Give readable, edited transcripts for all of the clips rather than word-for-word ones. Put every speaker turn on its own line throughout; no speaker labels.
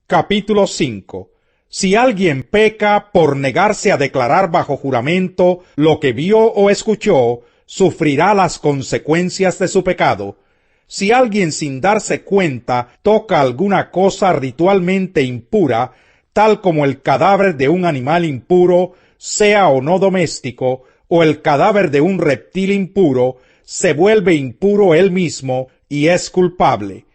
Capítulo 5. Si alguien peca por negarse a declarar bajo juramento lo que vio o escuchó, sufrirá las consecuencias de su pecado. Si alguien sin darse cuenta toca alguna cosa ritualmente impura, tal como el cadáver de un animal impuro, sea o no doméstico, o el cadáver de un reptil impuro, se vuelve impuro él mismo y es culpable.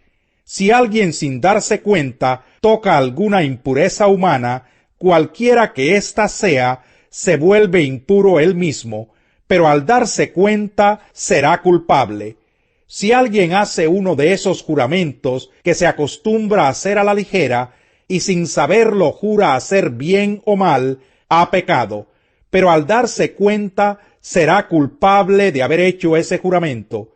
Si alguien sin darse cuenta toca alguna impureza humana, cualquiera que ésta sea, se vuelve impuro él mismo, pero al darse cuenta será culpable. Si alguien hace uno de esos juramentos que se acostumbra a hacer a la ligera, y sin saberlo jura hacer bien o mal, ha pecado, pero al darse cuenta será culpable de haber hecho ese juramento.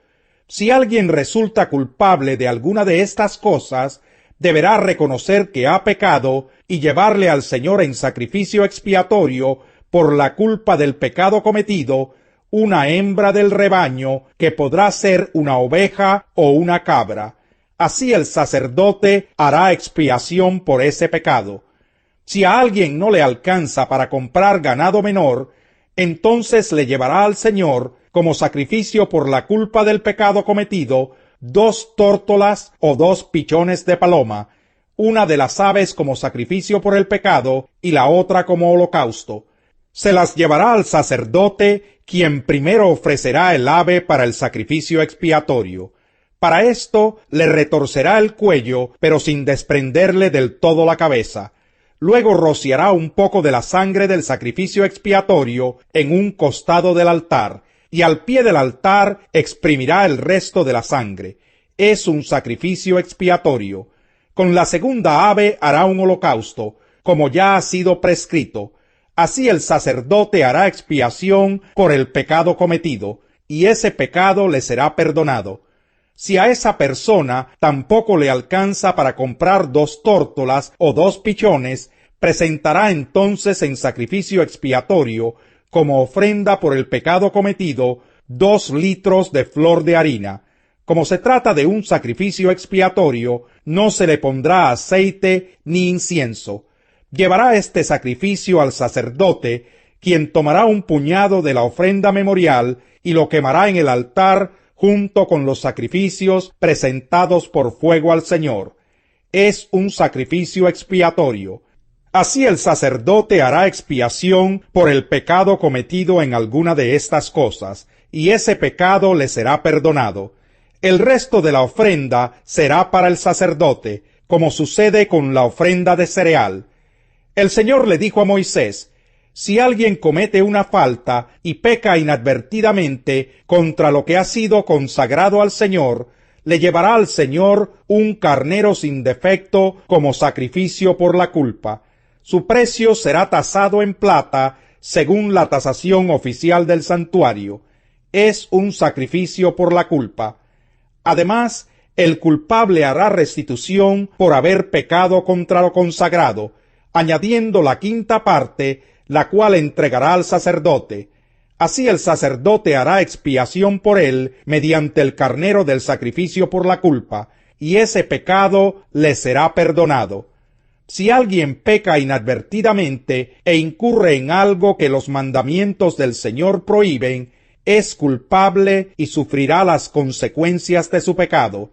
Si alguien resulta culpable de alguna de estas cosas, deberá reconocer que ha pecado y llevarle al Señor en sacrificio expiatorio por la culpa del pecado cometido una hembra del rebaño, que podrá ser una oveja o una cabra. Así el sacerdote hará expiación por ese pecado. Si a alguien no le alcanza para comprar ganado menor, entonces le llevará al Señor, como sacrificio por la culpa del pecado cometido, 2 tórtolas o 2 pichones de paloma, una de las aves como sacrificio por el pecado y la otra como holocausto. Se las llevará al sacerdote, quien primero ofrecerá el ave para el sacrificio expiatorio. Para esto le retorcerá el cuello, pero sin desprenderle del todo la cabeza. Luego rociará un poco de la sangre del sacrificio expiatorio en un costado del altar, y al pie del altar exprimirá el resto de la sangre. Es un sacrificio expiatorio. Con la segunda ave hará un holocausto, como ya ha sido prescrito. Así el sacerdote hará expiación por el pecado cometido, y ese pecado le será perdonado. Si a esa persona tampoco le alcanza para comprar 2 tórtolas o 2 pichones, presentará entonces en sacrificio expiatorio, como ofrenda por el pecado cometido, 2 litros de flor de harina. Como se trata de un sacrificio expiatorio, no se le pondrá aceite ni incienso. Llevará este sacrificio al sacerdote, quien tomará un puñado de la ofrenda memorial y lo quemará en el altar junto con los sacrificios presentados por fuego al Señor. Es un sacrificio expiatorio. Así el sacerdote hará expiación por el pecado cometido en alguna de estas cosas, y ese pecado le será perdonado. El resto de la ofrenda será para el sacerdote, como sucede con la ofrenda de cereal. El Señor le dijo a Moisés: si alguien comete una falta y peca inadvertidamente contra lo que ha sido consagrado al Señor, le llevará al Señor un carnero sin defecto como sacrificio por la culpa. Su precio será tasado en plata, según la tasación oficial del santuario. Es un sacrificio por la culpa. Además, el culpable hará restitución por haber pecado contra lo consagrado, añadiendo la 5ª parte, la cual entregará al sacerdote. Así el sacerdote hará expiación por él mediante el carnero del sacrificio por la culpa, y ese pecado le será perdonado. Si alguien peca inadvertidamente e incurre en algo que los mandamientos del Señor prohíben, es culpable y sufrirá las consecuencias de su pecado.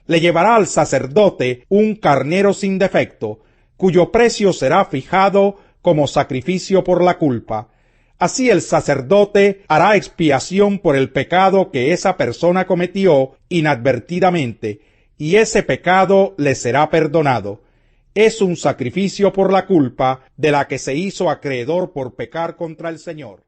Le llevará al sacerdote un carnero sin defecto, cuyo precio será fijado como sacrificio por la culpa. Así el sacerdote hará expiación por el pecado que esa persona cometió inadvertidamente, y ese pecado le será perdonado. Es un sacrificio por la culpa de la que se hizo acreedor por pecar contra el Señor.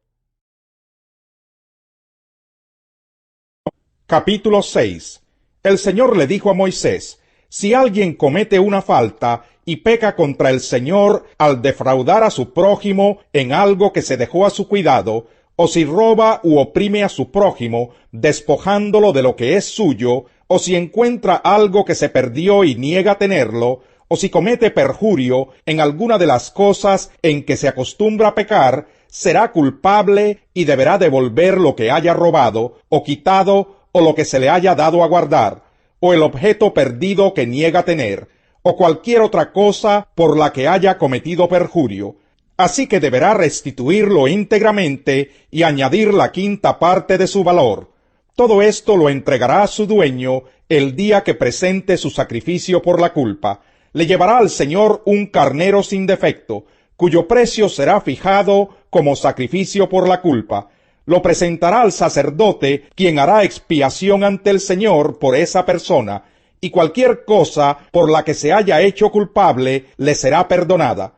Capítulo 6. El Señor le dijo a Moisés: si alguien comete una falta y peca contra el Señor al defraudar a su prójimo en algo que se dejó a su cuidado, o si roba u oprime a su prójimo, despojándolo de lo que es suyo, o si encuentra algo que se perdió y niega tenerlo, o si comete perjurio en alguna de las cosas en que se acostumbra a pecar, será culpable y deberá devolver lo que haya robado, o quitado, o lo que se le haya dado a guardar, o el objeto perdido que niega tener, o cualquier otra cosa por la que haya cometido perjurio. Así que deberá restituirlo íntegramente y añadir la quinta parte de su valor. Todo esto lo entregará a su dueño el día que presente su sacrificio por la culpa. Le llevará al Señor un carnero sin defecto, cuyo precio será fijado como sacrificio por la culpa. Lo presentará al sacerdote, quien hará expiación ante el Señor por esa persona, y cualquier cosa por la que se haya hecho culpable le será perdonada.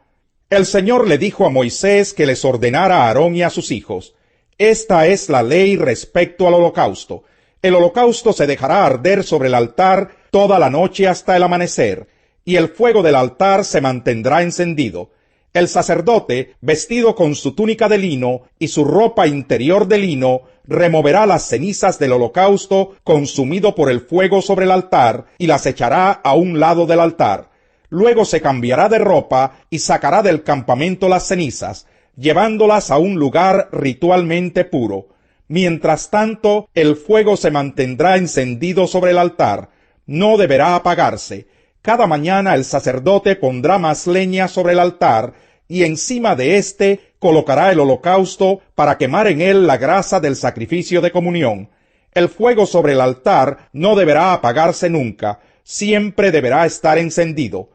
El Señor le dijo a Moisés que les ordenara a Aarón y a sus hijos: esta es la ley respecto al holocausto. El holocausto se dejará arder sobre el altar toda la noche hasta el amanecer, y el fuego del altar se mantendrá encendido. El sacerdote, vestido con su túnica de lino y su ropa interior de lino, removerá las cenizas del holocausto consumido por el fuego sobre el altar y las echará a un lado del altar. Luego se cambiará de ropa y sacará del campamento las cenizas, llevándolas a un lugar ritualmente puro. Mientras tanto, el fuego se mantendrá encendido sobre el altar, no deberá apagarse. Cada mañana el sacerdote pondrá más leña sobre el altar, y encima de éste colocará el holocausto para quemar en él la grasa del sacrificio de comunión. El fuego sobre el altar no deberá apagarse nunca, siempre deberá estar encendido.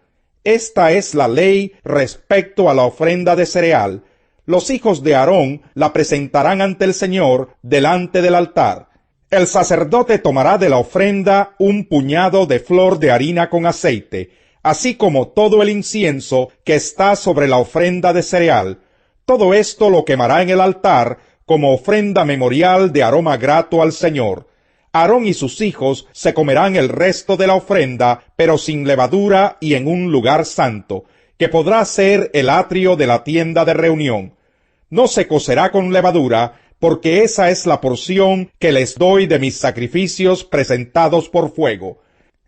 Esta es la ley respecto a la ofrenda de cereal. Los hijos de Aarón la presentarán ante el Señor delante del altar. El sacerdote tomará de la ofrenda un puñado de flor de harina con aceite, así como todo el incienso que está sobre la ofrenda de cereal. Todo esto lo quemará en el altar como ofrenda memorial de aroma grato al Señor. Aarón y sus hijos se comerán el resto de la ofrenda, pero sin levadura y en un lugar santo, que podrá ser el atrio de la tienda de reunión. No se cocerá con levadura, porque esa es la porción que les doy de mis sacrificios presentados por fuego.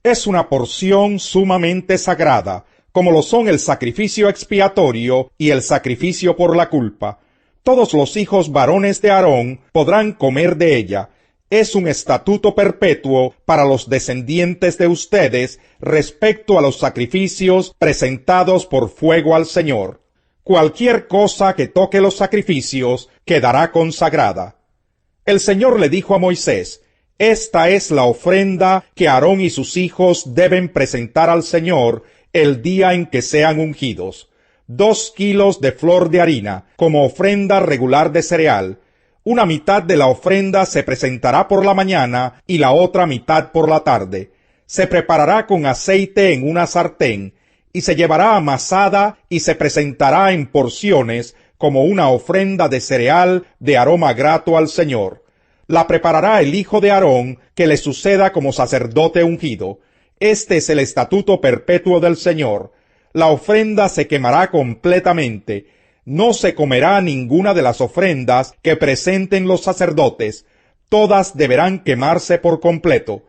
Es una porción sumamente sagrada, como lo son el sacrificio expiatorio y el sacrificio por la culpa. Todos los hijos varones de Aarón podrán comer de ella. Es un estatuto perpetuo para los descendientes de ustedes respecto a los sacrificios presentados por fuego al Señor. Cualquier cosa que toque los sacrificios quedará consagrada. El Señor le dijo a Moisés: esta es la ofrenda que Aarón y sus hijos deben presentar al Señor el día en que sean ungidos: 2 kilos de flor de harina, como ofrenda regular de cereal. Una mitad de la ofrenda se presentará por la mañana y la otra mitad por la tarde. Se preparará con aceite en una sartén, y se llevará amasada y se presentará en porciones como una ofrenda de cereal de aroma grato al Señor. La preparará el hijo de Aarón, que le suceda como sacerdote ungido. Este es el estatuto perpetuo del Señor. La ofrenda se quemará completamente. No se comerá ninguna de las ofrendas que presenten los sacerdotes. Todas deberán quemarse por completo.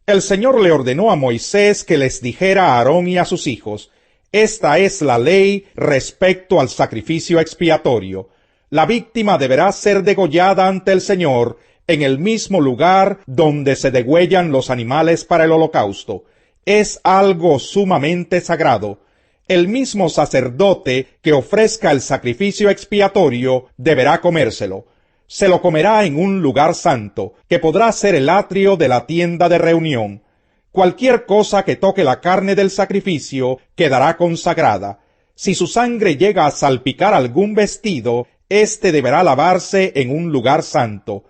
El Señor le ordenó a Moisés que les dijera a Aarón y a sus hijos: esta es la ley respecto al sacrificio expiatorio. La víctima deberá ser degollada ante el Señor en el mismo lugar donde se degüellan los animales para el holocausto. Es algo sumamente sagrado. El mismo sacerdote que ofrezca el sacrificio expiatorio deberá comérselo. Se lo comerá en un lugar santo, que podrá ser el atrio de la tienda de reunión. Cualquier cosa que toque la carne del sacrificio quedará consagrada. Si su sangre llega a salpicar algún vestido, éste deberá lavarse en un lugar santo.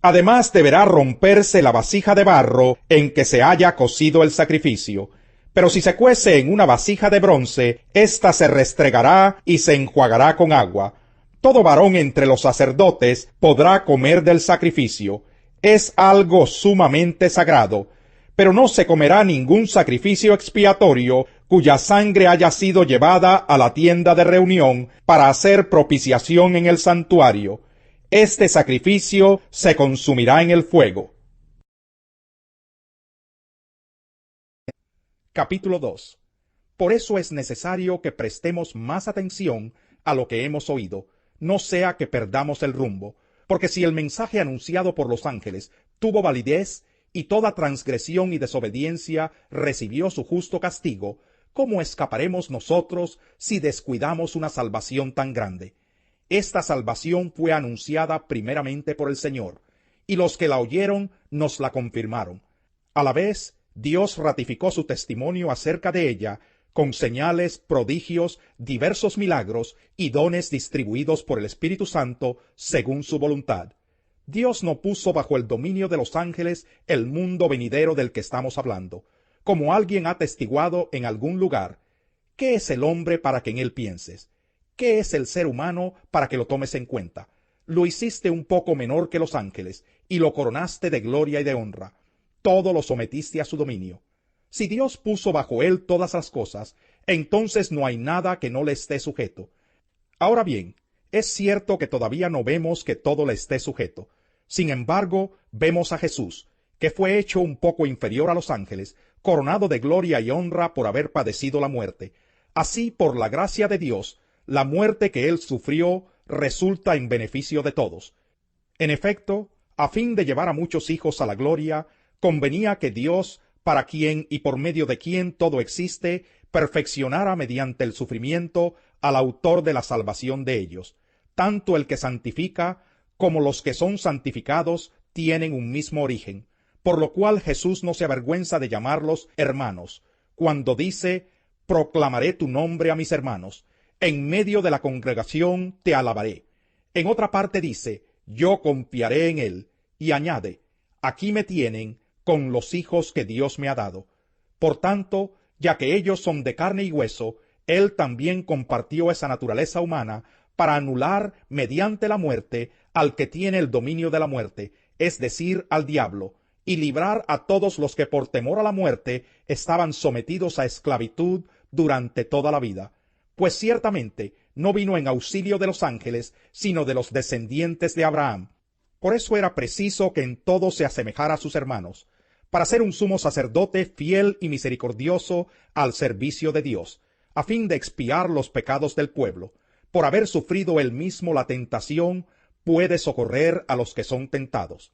Además deberá romperse la vasija de barro en que se haya cocido el sacrificio. Pero si se cuece en una vasija de bronce, ésta se restregará y se enjuagará con agua. Todo varón entre los sacerdotes podrá comer del sacrificio. Es algo sumamente sagrado. Pero no se comerá ningún sacrificio expiatorio cuya sangre haya sido llevada a la tienda de reunión para hacer propiciación en el santuario. Este sacrificio se consumirá en el fuego. Capítulo 2. Por eso es necesario que prestemos más atención a lo que hemos oído, no sea que perdamos el rumbo, porque si el mensaje anunciado por los ángeles tuvo validez y toda transgresión y desobediencia recibió su justo castigo, ¿cómo escaparemos nosotros si descuidamos una salvación tan grande? Esta salvación fue anunciada primeramente por el Señor, y los que la oyeron nos la confirmaron. A la vez, Dios ratificó su testimonio acerca de ella con señales, prodigios, diversos milagros y dones distribuidos por el Espíritu Santo según su voluntad. Dios no puso bajo el dominio de los ángeles el mundo venidero del que estamos hablando. Como alguien ha atestiguado en algún lugar, ¿qué es el hombre para que en él pienses? ¿Qué es el ser humano para que lo tomes en cuenta? Lo hiciste un poco menor que los ángeles, y lo coronaste de gloria y de honra. Todo lo sometiste a su dominio. Si Dios puso bajo él todas las cosas, entonces no hay nada que no le esté sujeto. Ahora bien, es cierto que todavía no vemos que todo le esté sujeto. Sin embargo, vemos a Jesús, que fue hecho un poco inferior a los ángeles, coronado de gloria y honra por haber padecido la muerte. Así, por la gracia de Dios, la muerte que él sufrió resulta en beneficio de todos. En efecto, a fin de llevar a muchos hijos a la gloria, convenía que Dios, para quien y por medio de quien todo existe, perfeccionara mediante el sufrimiento al autor de la salvación de ellos. Tanto el que santifica como los que son santificados tienen un mismo origen, por lo cual Jesús no se avergüenza de llamarlos hermanos, cuando dice: proclamaré tu nombre a mis hermanos, en medio de la congregación te alabaré. En otra parte dice: yo confiaré en él, y añade: aquí me tienen con los hijos que Dios me ha dado. Por tanto, ya que ellos son de carne y hueso, él también compartió esa naturaleza humana para anular mediante la muerte al que tiene el dominio de la muerte, es decir, al diablo, y librar a todos los que por temor a la muerte estaban sometidos a esclavitud durante toda la vida. Pues ciertamente no vino en auxilio de los ángeles, sino de los descendientes de Abraham. Por eso era preciso que en todo se asemejara a sus hermanos, para ser un sumo sacerdote fiel y misericordioso al servicio de Dios, a fin de expiar los pecados del pueblo. Por haber sufrido él mismo la tentación, puede socorrer a los que son tentados.